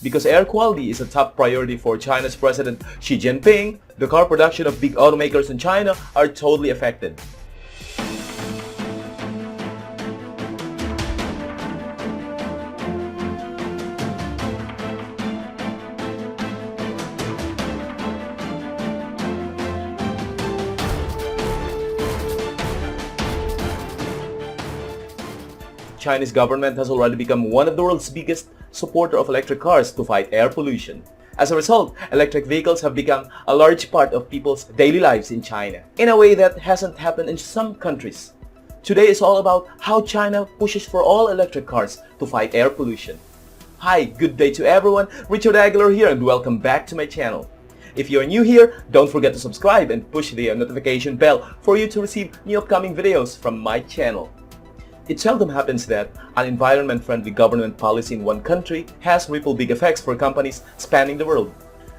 Because air quality is a top priority for China's President Xi Jinping, the car production of big automakers in China are totally affected. Chinese government has already become one of the world's biggest supporter of electric cars to fight air pollution. As a result, electric vehicles have become a large part of people's daily lives in China, in a way that hasn't happened in some countries. Today is all about how China pushes for all electric cars to fight air pollution. Hi, good day to everyone, Richard Aguilar here and welcome back to my channel. If you're new here, don't forget to subscribe and push the notification bell for you to receive new upcoming videos from my channel. It seldom happens that an environment-friendly government policy in one country has ripple big effects for companies spanning the world.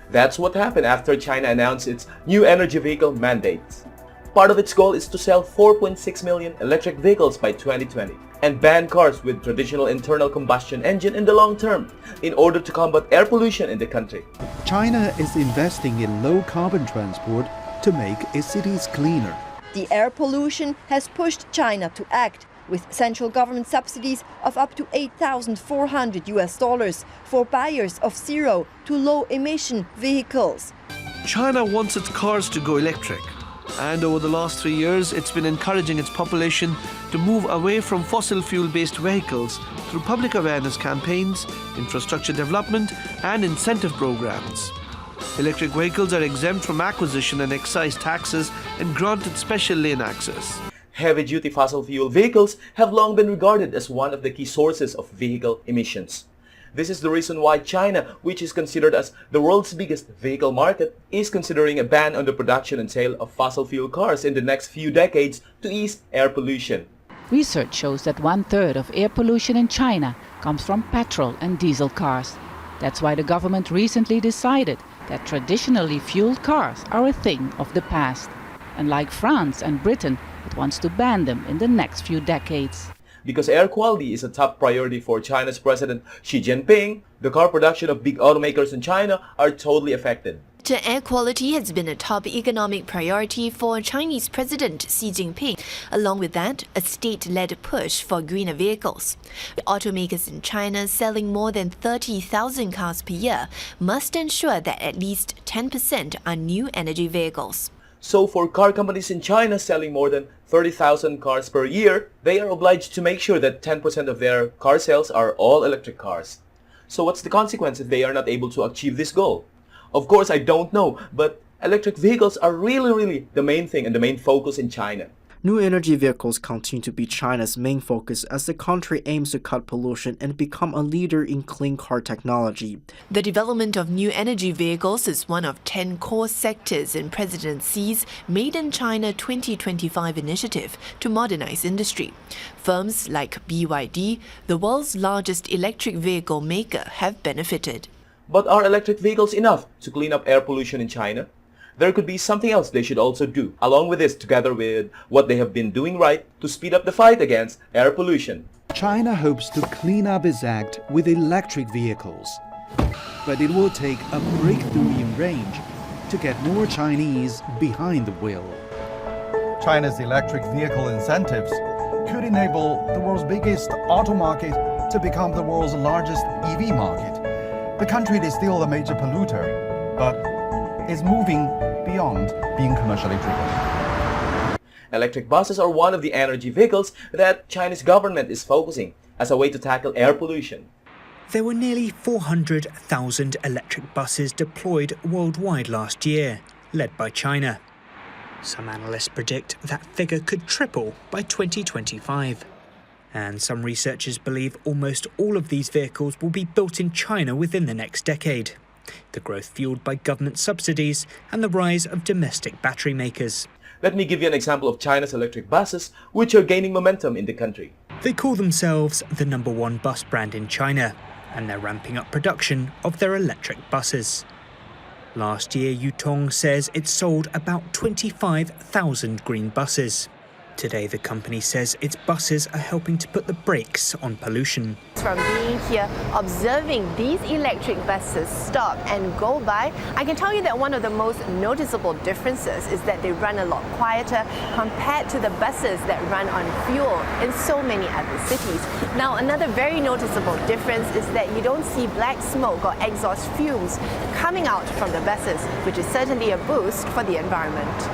That's what happened after China announced its new energy vehicle mandates. Part of its goal is to sell 4.6 million electric vehicles by 2020 and ban cars with traditional internal combustion engine in the long term in order to combat air pollution in the country. China is investing in low-carbon transport to make its cities cleaner. The air pollution has pushed China to act, with central government subsidies of up to $8,400 for buyers of zero to low emission vehicles. China wants its cars to go electric, and over the last 3 years it's been encouraging its population to move away from fossil fuel based vehicles through public awareness campaigns, infrastructure development and incentive programs. Electric vehicles are exempt from acquisition and excise taxes and granted special lane access. Heavy-duty fossil fuel vehicles have long been regarded as one of the key sources of vehicle emissions. This is the reason why China, which is considered as the world's biggest vehicle market, is considering a ban on the production and sale of fossil fuel cars in the next few decades to ease air pollution. Research shows that 1/3 of air pollution in China comes from petrol and diesel cars. That's why the government recently decided that traditionally fueled cars are a thing of the past. And like France and Britain, it wants to ban them in the next few decades. Because air quality is a top priority for China's President Xi Jinping, the car production of big automakers in China are totally affected. Air quality has been a top economic priority for Chinese President Xi Jinping. Along with that, a state-led push for greener vehicles. Automakers in China selling more than 30,000 cars per year must ensure that at least 10% are new energy vehicles. So for car companies in China selling more than 30,000 cars per year, they are obliged to make sure that 10% of their car sales are all electric cars. So what's the consequence if they are not able to achieve this goal? Of course, I don't know, but electric vehicles are really the main thing and the main focus in China. New energy vehicles continue to be China's main focus as the country aims to cut pollution and become a leader in clean car technology. The development of new energy vehicles is one of 10 core sectors in President Xi's Made in China 2025 initiative to modernize industry. Firms like BYD, the world's largest electric vehicle maker, have benefited. But are electric vehicles enough to clean up air pollution in China? There could be something else they should also do, along with this, together with what they have been doing right to speed up the fight against air pollution. China hopes to clean up its act with electric vehicles. But it will take a breakthrough in range to get more Chinese behind the wheel. China's electric vehicle incentives could enable the world's biggest auto market to become the world's largest EV market. The country is still a major polluter, but is moving beyond being commercially driven. Electric buses are one of the energy vehicles that Chinese government is focusing as a way to tackle air pollution. There were nearly 400,000 electric buses deployed worldwide last year, led by China. Some analysts predict that figure could triple by 2025. And some researchers believe almost all of these vehicles will be built in China within the next decade. The growth fueled by government subsidies and the rise of domestic battery makers. Let me give you an example of China's electric buses, which are gaining momentum in the country. They call themselves the #1 bus brand in China, and they're ramping up production of their electric buses. Last year, Yutong says it sold about 25,000 green buses. Today, the company says its buses are helping to put the brakes on pollution. From being here, observing these electric buses stop and go by, I can tell you that one of the most noticeable differences is that they run a lot quieter compared to the buses that run on fuel in so many other cities. Now, another very noticeable difference is that you don't see black smoke or exhaust fumes coming out from the buses, which is certainly a boost for the environment.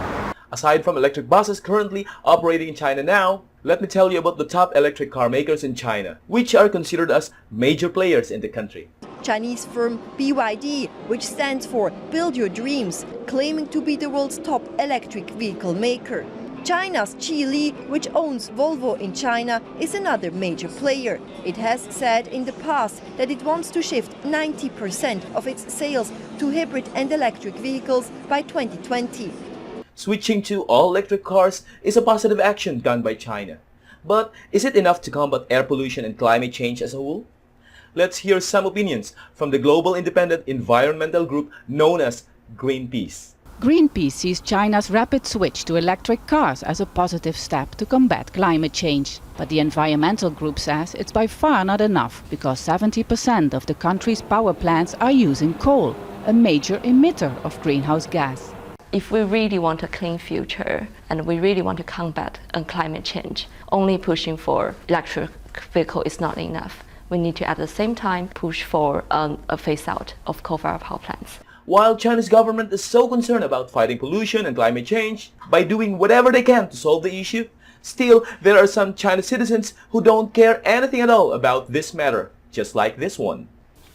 Aside from electric buses currently operating in China now, let me tell you about the top electric car makers in China, which are considered as major players in the country. Chinese firm BYD, which stands for Build Your Dreams, claiming to be the world's top electric vehicle maker. China's Geely, which owns Volvo in China, is another major player. It has said in the past that it wants to shift 90% of its sales to hybrid and electric vehicles by 2020. Switching to all-electric cars is a positive action done by China. But is it enough to combat air pollution and climate change as a whole? Let's hear some opinions from the global independent environmental group known as Greenpeace. Greenpeace sees China's rapid switch to electric cars as a positive step to combat climate change. But the environmental group says it's by far not enough because 70% of the country's power plants are using coal, a major emitter of greenhouse gas. If we really want a clean future and we really want to combat climate change, only pushing for electric vehicle is not enough. We need to at the same time push for a phase out of coal-fired power plants. While China's government is so concerned about fighting pollution and climate change by doing whatever they can to solve the issue, still there are some Chinese citizens who don't care anything at all about this matter, just like this one.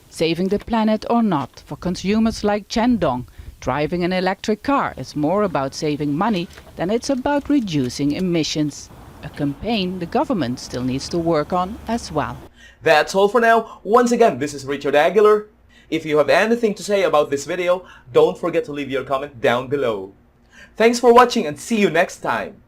Saving the planet or not, for consumers like Chen Dong, driving an electric car is more about saving money than it's about reducing emissions. A campaign the government still needs to work on as well. That's all for now. Once again, this is Richard Aguilar. If you have anything to say about this video, don't forget to leave your comment down below. Thanks for watching and see you next time.